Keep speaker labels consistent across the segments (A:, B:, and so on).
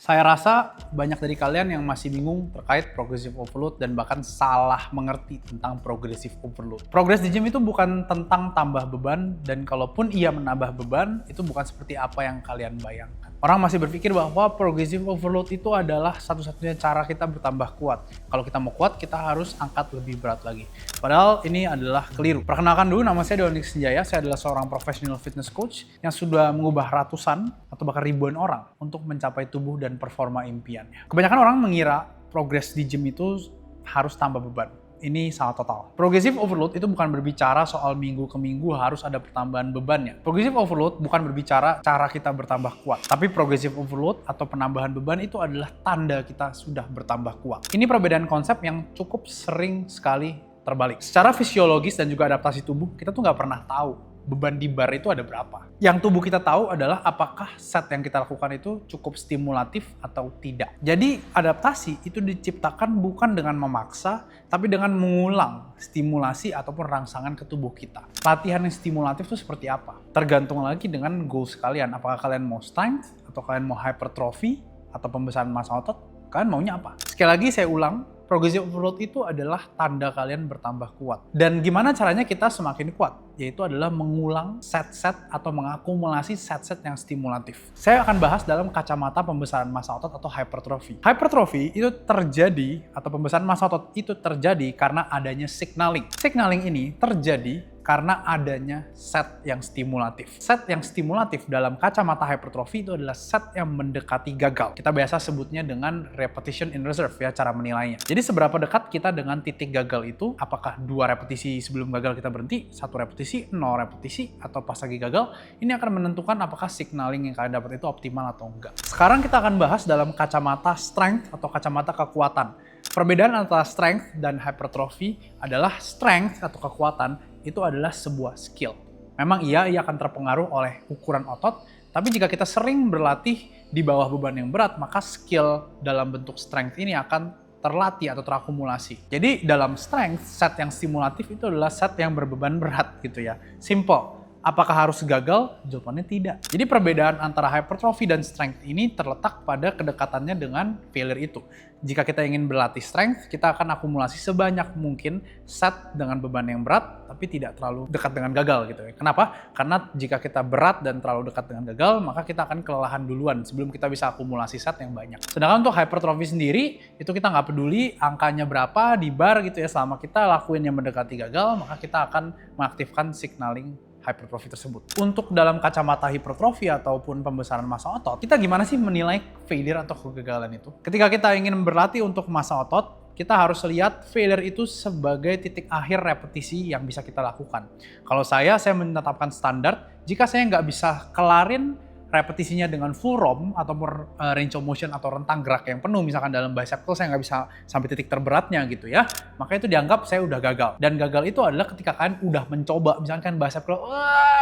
A: Saya rasa banyak dari kalian yang masih bingung terkait progressive overload dan bahkan salah mengerti tentang progressive overload. Progress di gym itu bukan tentang tambah beban, dan kalaupun ia menambah beban, itu bukan seperti apa yang kalian bayangkan. Orang masih berpikir bahwa progressive overload itu adalah satu-satunya cara kita bertambah kuat. Kalau kita mau kuat, kita harus angkat lebih berat lagi. Padahal ini adalah keliru. Perkenalkan dulu, nama saya Doni Senjaya. Saya adalah seorang professional fitness coach yang sudah mengubah ratusan atau bahkan ribuan orang untuk mencapai tubuh dan performa impiannya. Kebanyakan orang mengira progres di gym itu harus tambah beban. Ini salah total. Progressive overload itu bukan berbicara soal minggu ke minggu harus ada pertambahan bebannya. Progressive overload bukan berbicara cara kita bertambah kuat. Tapi progressive overload atau penambahan beban itu adalah tanda kita sudah bertambah kuat. Ini perbedaan konsep yang cukup sering sekali terbalik. Secara fisiologis dan juga adaptasi tubuh, kita tuh nggak pernah tahu beban di bar itu ada berapa. Yang tubuh kita tahu adalah apakah set yang kita lakukan itu cukup stimulatif atau tidak. Jadi adaptasi itu diciptakan bukan dengan memaksa, tapi dengan mengulang stimulasi ataupun rangsangan ke tubuh kita. Latihan yang stimulatif itu seperti apa? Tergantung lagi dengan goals kalian. Apakah kalian mau strength, atau kalian mau hypertrophy, atau pembesaran massa otot? Kalian maunya apa? Sekali lagi saya ulang, progressive overload itu adalah tanda kalian bertambah kuat. Dan gimana caranya kita semakin kuat? Yaitu adalah mengulang set-set atau mengakumulasi set-set yang stimulatif. Saya akan bahas dalam kacamata pembesaran massa otot atau hypertrophy. Hypertrophy itu terjadi, atau pembesaran massa otot itu terjadi karena adanya signaling. Signaling ini terjadi karena adanya set yang stimulatif. Set yang stimulatif dalam kacamata hypertrophy itu adalah set yang mendekati gagal. Kita biasa sebutnya dengan repetition in reserve ya, cara menilainya. Jadi seberapa dekat kita dengan titik gagal itu, apakah 2 repetisi sebelum gagal kita berhenti, 1 repetisi, 0 repetisi, atau pas lagi gagal, ini akan menentukan apakah signaling yang kalian dapat itu optimal atau enggak. Sekarang kita akan bahas dalam kacamata strength atau kacamata kekuatan. Perbedaan antara strength dan hypertrophy adalah strength atau kekuatan itu adalah sebuah skill. Memang ia akan terpengaruh oleh ukuran otot, tapi jika kita sering berlatih di bawah beban yang berat, maka skill dalam bentuk strength ini akan terlatih atau terakumulasi. Jadi dalam strength, set yang stimulatif itu adalah set yang berbeban berat gitu ya. Simple. Apakah harus gagal? Jawabannya tidak. Jadi perbedaan antara hypertrophy dan strength ini terletak pada kedekatannya dengan failure itu. Jika kita ingin berlatih strength, kita akan akumulasi sebanyak mungkin set dengan beban yang berat, tapi tidak terlalu dekat dengan gagal gitu ya. Kenapa? Karena jika kita berat dan terlalu dekat dengan gagal, maka kita akan kelelahan duluan sebelum kita bisa akumulasi set yang banyak. Sedangkan untuk hypertrophy sendiri, itu kita nggak peduli angkanya berapa di bar gitu ya, selama kita lakuin yang mendekati gagal, maka kita akan mengaktifkan signaling hypertrophy tersebut. Untuk dalam kacamata hipertrofi ataupun pembesaran massa otot, kita gimana sih menilai failure atau kegagalan itu? Ketika kita ingin berlatih untuk massa otot, kita harus lihat failure itu sebagai titik akhir repetisi yang bisa kita lakukan. Kalau saya menetapkan standar, jika saya nggak bisa kelarin repetisinya dengan full ROM ataupun range of motion atau rentang gerak yang penuh, misalkan dalam bicep curl saya nggak bisa sampai titik terberatnya gitu ya, maka itu dianggap saya udah gagal. Dan gagal itu adalah ketika kalian udah mencoba, misalkan bicep curl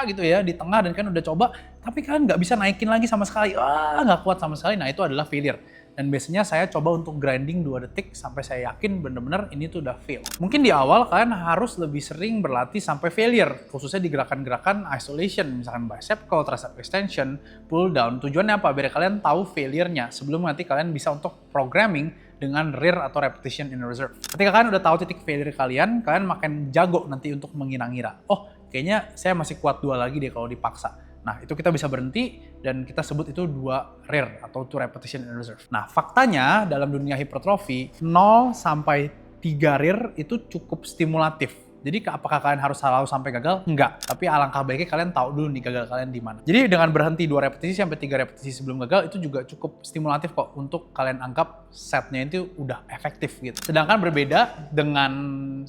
A: gitu ya di tengah, dan kalian udah coba tapi kalian nggak bisa naikin lagi sama sekali, nggak kuat sama sekali, nah itu adalah failure. Dan biasanya saya coba untuk grinding 2 detik sampai saya yakin bener-bener ini tuh udah fail. Mungkin di awal kalian harus lebih sering berlatih sampai failure, khususnya di gerakan-gerakan isolation, misalkan bicep curl, tricep extension, pull down. Tujuannya apa? Biar kalian tahu failure-nya sebelum nanti kalian bisa untuk programming dengan RIR atau repetition in reserve. Ketika kalian udah tahu titik failure kalian makin jago nanti untuk mengira-ngira. Oh, kayaknya saya masih kuat 2 lagi deh kalau dipaksa. Nah, itu kita bisa berhenti dan kita sebut itu 2 RIR atau 2 repetition in reserve. Nah, faktanya dalam dunia hipertrofi 0 sampai 3 RIR itu cukup stimulatif. Jadi apakah kalian harus selalu sampai gagal? Enggak. Tapi alangkah baiknya kalian tahu dulu nih gagal kalian di mana. Jadi dengan berhenti 2 repetisi sampai 3 repetisi sebelum gagal itu juga cukup stimulatif kok untuk kalian anggap setnya itu udah efektif gitu. Sedangkan berbeda dengan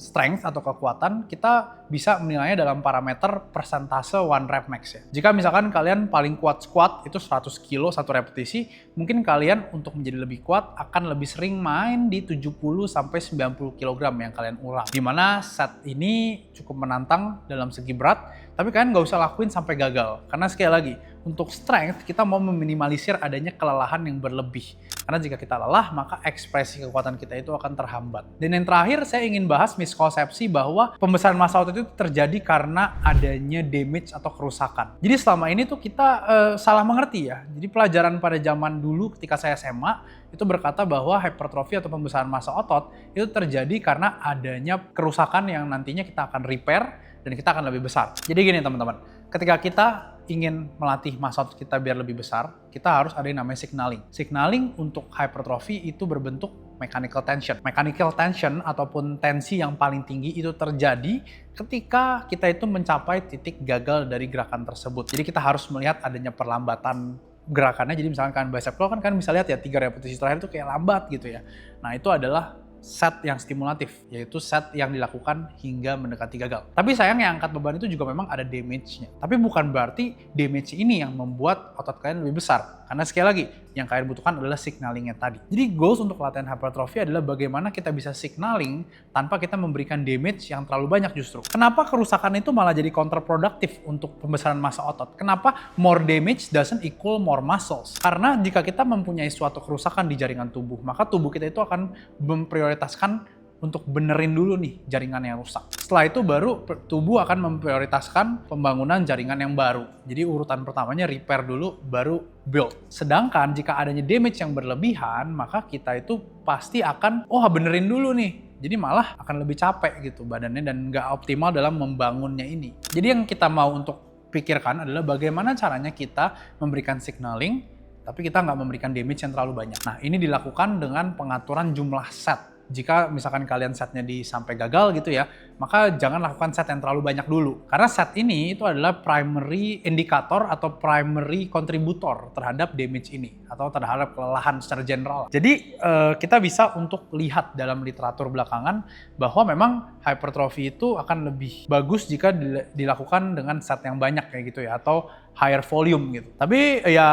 A: strength atau kekuatan, kita bisa menilainya dalam parameter persentase one rep max ya. Jika misalkan kalian paling kuat squat itu 100 kilo 1 repetisi, mungkin kalian untuk menjadi lebih kuat akan lebih sering main di 70 sampai 90 kg yang kalian ulang. Dimana set ini cukup menantang dalam segi berat. Tapi kalian nggak usah lakuin sampai gagal. Karena sekali lagi, untuk strength kita mau meminimalisir adanya kelelahan yang berlebih. Karena jika kita lelah, maka ekspresi kekuatan kita itu akan terhambat. Dan yang terakhir, saya ingin bahas miskonsepsi bahwa pembesaran massa otot itu terjadi karena adanya damage atau kerusakan. Jadi selama ini tuh kita salah mengerti ya. Jadi pelajaran pada zaman dulu ketika saya SMA, itu berkata bahwa hipertrofi atau pembesaran massa otot itu terjadi karena adanya kerusakan yang nantinya kita akan repair dan kita akan lebih besar. Jadi gini teman-teman, ketika kita ingin melatih massa otot kita biar lebih besar, kita harus ada yang namanya signaling. Signaling untuk hypertrophy itu berbentuk mechanical tension. Mechanical tension ataupun tensi yang paling tinggi itu terjadi ketika kita itu mencapai titik gagal dari gerakan tersebut. Jadi kita harus melihat adanya perlambatan gerakannya. Jadi misalkan kalian bicep curl kan bisa lihat ya 3 repetisi terakhir itu kayak lambat gitu ya. Nah itu adalah set yang stimulatif, yaitu set yang dilakukan hingga mendekati gagal. Tapi sayangnya angkat beban itu juga memang ada damage-nya. Tapi bukan berarti damage ini yang membuat otot kalian lebih besar. Karena sekali lagi, yang kalian butuhkan adalah signalingnya tadi. Jadi goals untuk latihan hypertrophy adalah bagaimana kita bisa signaling tanpa kita memberikan damage yang terlalu banyak justru. Kenapa kerusakan itu malah jadi counterproductive untuk pembesaran massa otot? Kenapa more damage doesn't equal more muscles? Karena jika kita mempunyai suatu kerusakan di jaringan tubuh, maka tubuh kita itu akan memprioritaskan untuk benerin dulu nih jaringan yang rusak. Setelah itu baru tubuh akan memprioritaskan pembangunan jaringan yang baru. Jadi urutan pertamanya repair dulu, baru build. Sedangkan jika adanya damage yang berlebihan, maka kita itu pasti akan, benerin dulu nih. Jadi malah akan lebih capek gitu badannya dan nggak optimal dalam membangunnya ini. Jadi yang kita mau untuk pikirkan adalah bagaimana caranya kita memberikan signaling, tapi kita nggak memberikan damage yang terlalu banyak. Nah, ini dilakukan dengan pengaturan jumlah set. Jika misalkan kalian setnya sampai gagal gitu ya, maka jangan lakukan set yang terlalu banyak dulu. Karena set ini itu adalah primary indikator atau primary contributor terhadap damage ini, atau terhadap kelelahan secara general. Jadi kita bisa untuk lihat dalam literatur belakangan bahwa memang hypertrophy itu akan lebih bagus jika dilakukan dengan set yang banyak kayak gitu ya, atau higher volume gitu. Tapi ya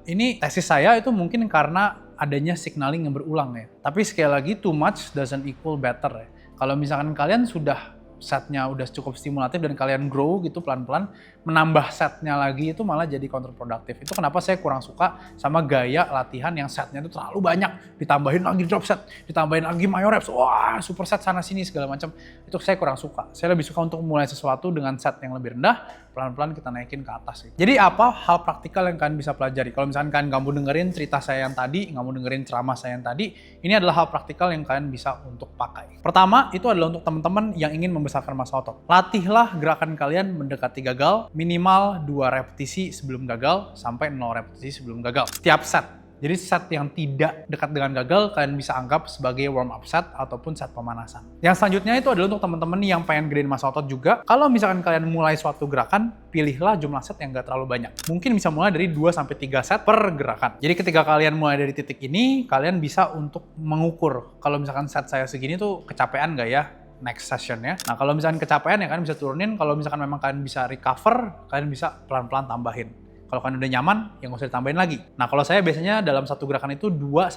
A: ini tesis saya itu mungkin karena adanya signaling yang berulang ya. Tapi sekali lagi, too much doesn't equal better ya. Kalau misalkan kalian sudah setnya udah cukup stimulatif dan kalian grow gitu pelan-pelan, menambah setnya lagi itu malah jadi counterproductive. Itu kenapa saya kurang suka sama gaya latihan yang setnya itu terlalu banyak, ditambahin lagi drop set, ditambahin lagi myo reps, wah super set sana sini segala macam. Itu saya kurang suka. Saya lebih suka untuk mulai sesuatu dengan set yang lebih rendah, pelan-pelan kita naikin ke atas. Gitu. Jadi apa hal praktikal yang kalian bisa pelajari? Kalau misalkan kalian nggak mau dengerin cerita saya yang tadi, nggak mau dengerin ceramah saya yang tadi, ini adalah hal praktikal yang kalian bisa untuk pakai. Pertama, itu adalah untuk teman-teman yang ingin membesarkan massa otot. Latihlah gerakan kalian mendekati gagal, minimal 2 repetisi sebelum gagal, sampai 0 repetisi sebelum gagal. Tiap set. Jadi set yang tidak dekat dengan gagal, kalian bisa anggap sebagai warm up set ataupun set pemanasan. Yang selanjutnya itu adalah untuk teman-teman yang pengen gedein massa otot juga. Kalau misalkan kalian mulai suatu gerakan, pilihlah jumlah set yang nggak terlalu banyak. Mungkin bisa mulai dari 2-3 set per gerakan. Jadi ketika kalian mulai dari titik ini, kalian bisa untuk mengukur. Kalau misalkan set saya segini tuh kecapean nggak ya? Next session ya. Nah kalau misalkan kecapean ya kalian bisa turunin. Kalau misalkan memang kalian bisa recover, kalian bisa pelan-pelan tambahin. Kalau kalian udah nyaman, ya nggak usah ditambahin lagi. Nah kalau saya biasanya dalam satu gerakan itu 2-5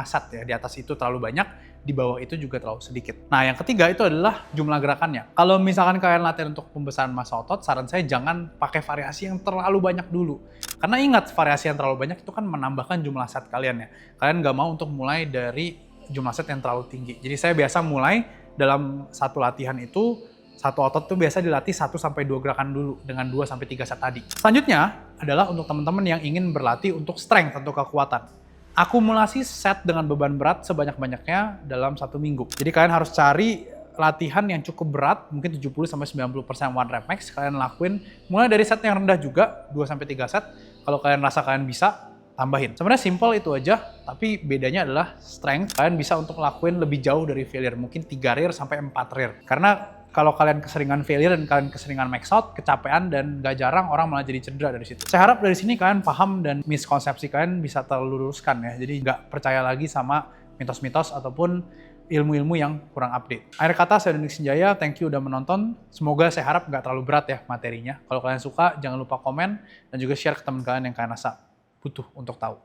A: set ya. Di atas itu terlalu banyak, di bawah itu juga terlalu sedikit. Nah yang ketiga itu adalah jumlah gerakannya. Kalau misalkan kalian latihan untuk pembesaran massa otot, saran saya jangan pakai variasi yang terlalu banyak dulu. Karena ingat, variasi yang terlalu banyak itu kan menambahkan jumlah set kalian ya. Kalian nggak mau untuk mulai dari jumlah set yang terlalu tinggi. Jadi saya biasa mulai dalam satu latihan itu, satu otot tuh biasa dilatih 1-2 gerakan dulu dengan 2-3 set tadi. Selanjutnya adalah untuk teman-teman yang ingin berlatih untuk strength atau kekuatan. Akumulasi set dengan beban berat sebanyak-banyaknya dalam 1 minggu. Jadi kalian harus cari latihan yang cukup berat, mungkin 70-90% one rep max. Kalian lakuin mulai dari set yang rendah juga, 2-3 set. Kalau kalian rasa kalian bisa, tambahin. Sebenarnya simple itu aja, tapi bedanya adalah strength. Kalian bisa untuk lakuin lebih jauh dari failure, mungkin 3 rear sampai 4 rear. Karena kalau kalian keseringan failure dan kalian keseringan max out, kecapean dan gak jarang orang malah jadi cedera dari situ. Saya harap dari sini kalian paham dan miskonsepsi kalian bisa terluruskan ya. Jadi gak percaya lagi sama mitos-mitos ataupun ilmu-ilmu yang kurang update. Akhir kata, saya Donik Sinjaya, thank you udah menonton. Semoga saya harap gak terlalu berat ya materinya. Kalau kalian suka, jangan lupa komen dan juga share ke teman kalian yang kalian rasa butuh untuk tahu.